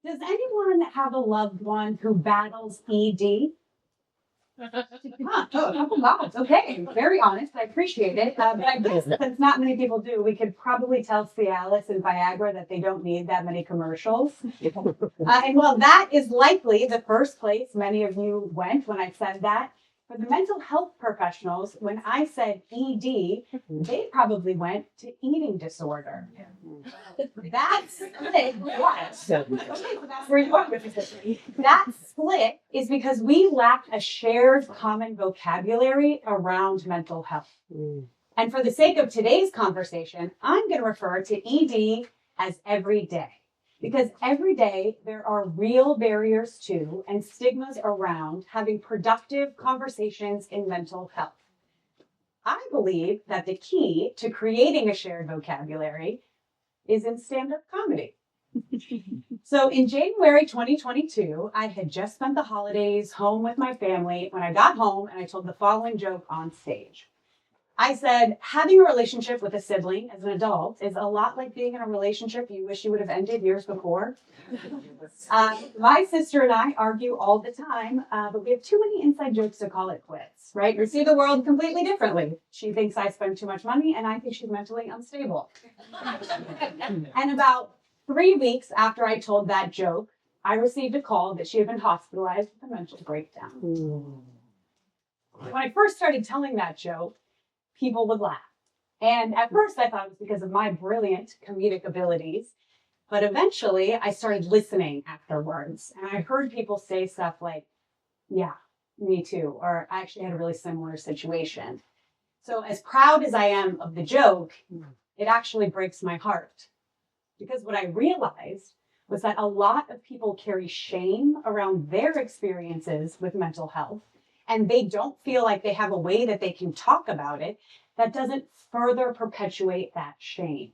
Does anyone have a loved one who battles ED? Huh, oh, a couple nods. Okay, very honest. I appreciate it. But I guess since not many people do, we could probably tell Cialis and Viagra that they don't need that many commercials. And well, that is likely the first place many of you went when I said that. For the mental health professionals, when I said ED, they probably went to eating disorder. That split, yes. Okay, so that's where you are with this. That split is because we lack a shared common vocabulary around mental health. And for the sake of today's conversation, I'm going to refer to ED as every day. Because every day there are real barriers to and stigmas around having productive conversations in mental health. I believe that the key to creating a shared vocabulary is in stand-up comedy. So in January 2022, I had just spent the holidays home with my family when I got home and I told the following joke on stage. I said, having a relationship with a sibling as an adult is a lot like being in a relationship you wish you would have ended years before. My sister and I argue all the time, but we have too many inside jokes to call it quits, right? We see the world completely differently. She thinks I spend too much money, and I think she's mentally unstable. And about 3 weeks after I told that joke, I received a call that she had been hospitalized with a mental breakdown. When I first started telling that joke, people would laugh. And at first I thought it was because of my brilliant comedic abilities, but eventually I started listening afterwards. And I heard people say stuff like, yeah, me too, or I actually had a really similar situation. So as proud as I am of the joke, it actually breaks my heart. Because what I realized was that a lot of people carry shame around their experiences with mental health, and they don't feel like they have a way that they can talk about it that doesn't further perpetuate that shame.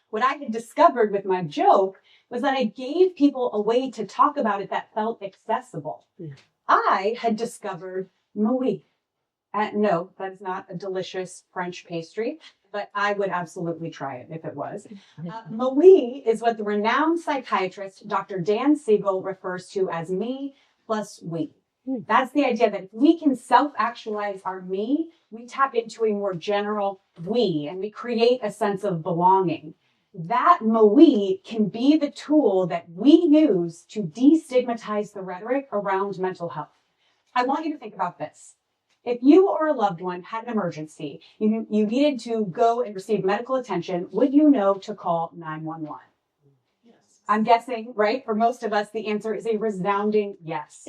What I had discovered with my joke was that I gave people a way to talk about it that felt accessible. I had discovered Maui. No, that is not a delicious French pastry, but I would absolutely try it if it was. Maui is what the renowned psychiatrist, Dr. Dan Siegel, refers to as me plus we. That's the idea that if we can self-actualize our me, we tap into a more general we, and we create a sense of belonging. That we can be the tool that we use to destigmatize the rhetoric around mental health. I want you to think about this. If you or a loved one had an emergency, you needed to go and receive medical attention, would you know to call 911? Yes. I'm guessing, right? For most of us, the answer is a resounding yes.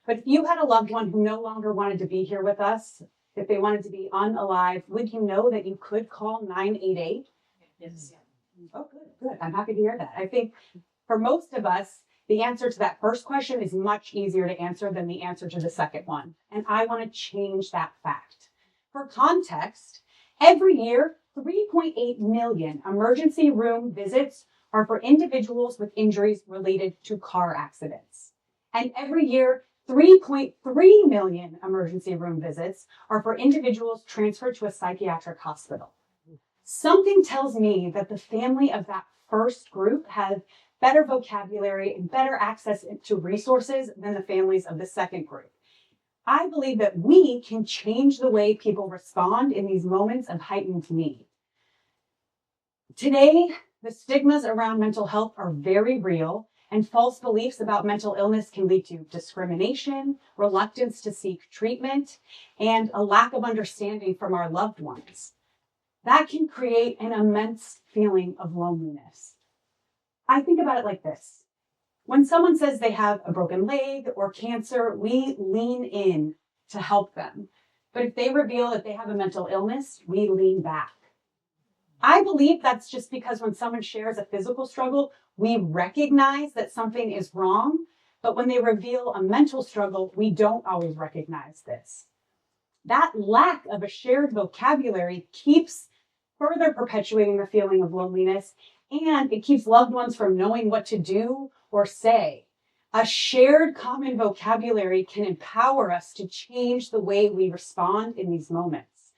But if you had a loved one who no longer wanted to be here with us, if they wanted to be unalive, would you know that you could call 988? Yes. Oh, good. I'm happy to hear that. I think for most of us, the answer to that first question is much easier to answer than the answer to the second one. And I want to change that fact. For context, every year, 3.8 million emergency room visits are for individuals with injuries related to car accidents. And every year, 3.3 million emergency room visits are for individuals transferred to a psychiatric hospital. Something tells me that the family of that first group have better vocabulary and better access to resources than the families of the second group. I believe that we can change the way people respond in these moments of heightened need. Today, the stigmas around mental health are very real, and false beliefs about mental illness can lead to discrimination, reluctance to seek treatment, and a lack of understanding from our loved ones. That can create an immense feeling of loneliness. I think about it like this. When someone says they have a broken leg or cancer, we lean in to help them. But if they reveal that they have a mental illness, we lean back. I believe that's just because when someone shares a physical struggle, we recognize that something is wrong. But when they reveal a mental struggle, we don't always recognize this. That lack of a shared vocabulary keeps further perpetuating the feeling of loneliness, and it keeps loved ones from knowing what to do or say. A shared common vocabulary can empower us to change the way we respond in these moments.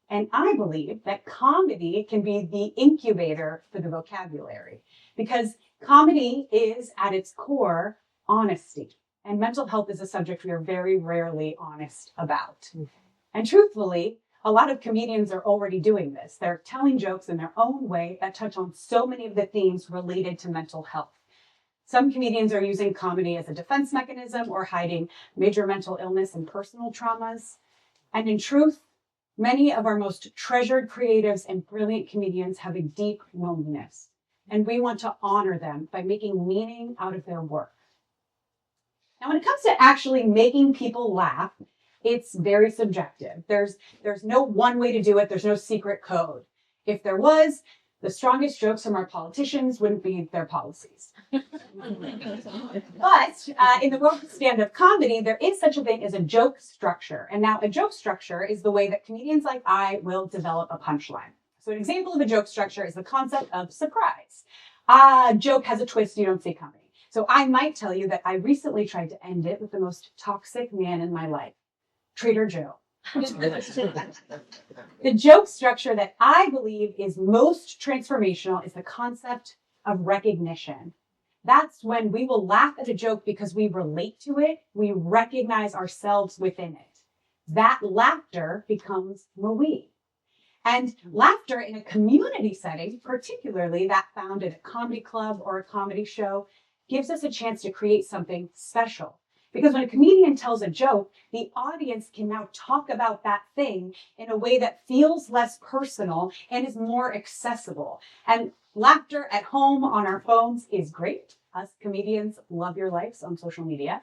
And I believe that comedy can be the incubator for the vocabulary, because comedy is at its core honesty. And mental health is a subject we are very rarely honest about. And truthfully, a lot of comedians are already doing this. They're telling jokes in their own way that touch on so many of the themes related to mental health. Some comedians are using comedy as a defense mechanism or hiding major mental illness and personal traumas. And in truth, many of our most treasured creatives and brilliant comedians have a deep loneliness, and we want to honor them by making meaning out of their work. Now, when it comes to actually making people laugh, it's very subjective. There's no one way to do it. There's no secret code. If there was, the strongest jokes from our politicians wouldn't be their policies. But in the world of stand-up comedy, there is such a thing as a joke structure. And now a joke structure is the way that comedians like I will develop a punchline. So an example of a joke structure is the concept of surprise. A joke has a twist you don't see coming. So I might tell you that I recently tried to end it with the most toxic man in my life, Trader Joe. The joke structure that I believe is most transformational is the concept of recognition. That's when we will laugh at a joke because we relate to it, we recognize ourselves within it. That laughter becomes we. And laughter in a community setting, particularly that found at a comedy club or a comedy show, gives us a chance to create something special. Because when a comedian tells a joke, the audience can now talk about that thing in a way that feels less personal and is more accessible. And laughter at home on our phones is great. Us comedians love your lives on social media.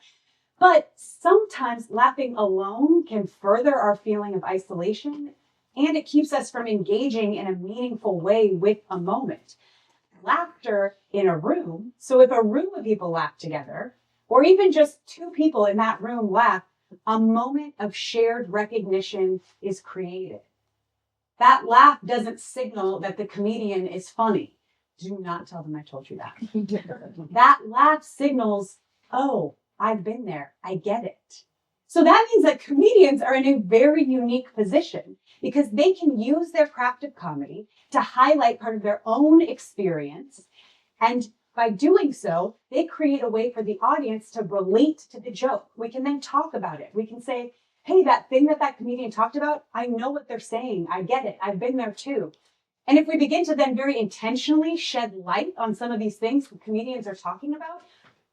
But sometimes laughing alone can further our feeling of isolation, and it keeps us from engaging in a meaningful way with a moment. Laughter in a room, so if a room of people laugh together, or even just two people in that room laugh, a moment of shared recognition is created. That laugh doesn't signal that the comedian is funny. Do not tell them I told you that. That laugh signals, oh, I've been there. I get it. So that means that comedians are in a very unique position because they can use their craft of comedy to highlight part of their own experience. And by doing so, they create a way for the audience to relate to the joke. We can then talk about it. We can say, hey, that thing that comedian talked about, I know what they're saying. I get it. I've been there too. And if we begin to then very intentionally shed light on some of these things that comedians are talking about,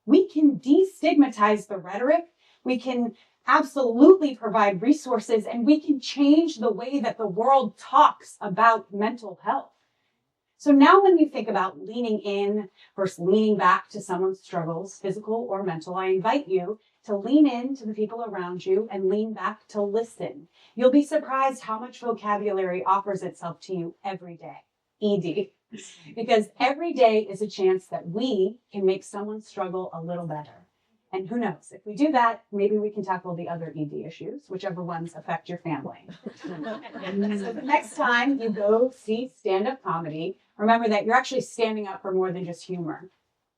we can destigmatize the rhetoric. We can absolutely provide resources, and we can change the way that the world talks about mental health. So now when you think about leaning in versus leaning back to someone's struggles, physical or mental, I invite you to lean in to the people around you and lean back to listen. You'll be surprised how much vocabulary offers itself to you every day. ED. Because every day is a chance that we can make someone's struggle a little better. And who knows, if we do that, maybe we can tackle the other ED issues, whichever ones affect your family. So the next time you go see stand-up comedy, remember that you're actually standing up for more than just humor.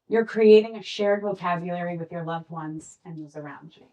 You're creating a shared vocabulary with your loved ones and those around you.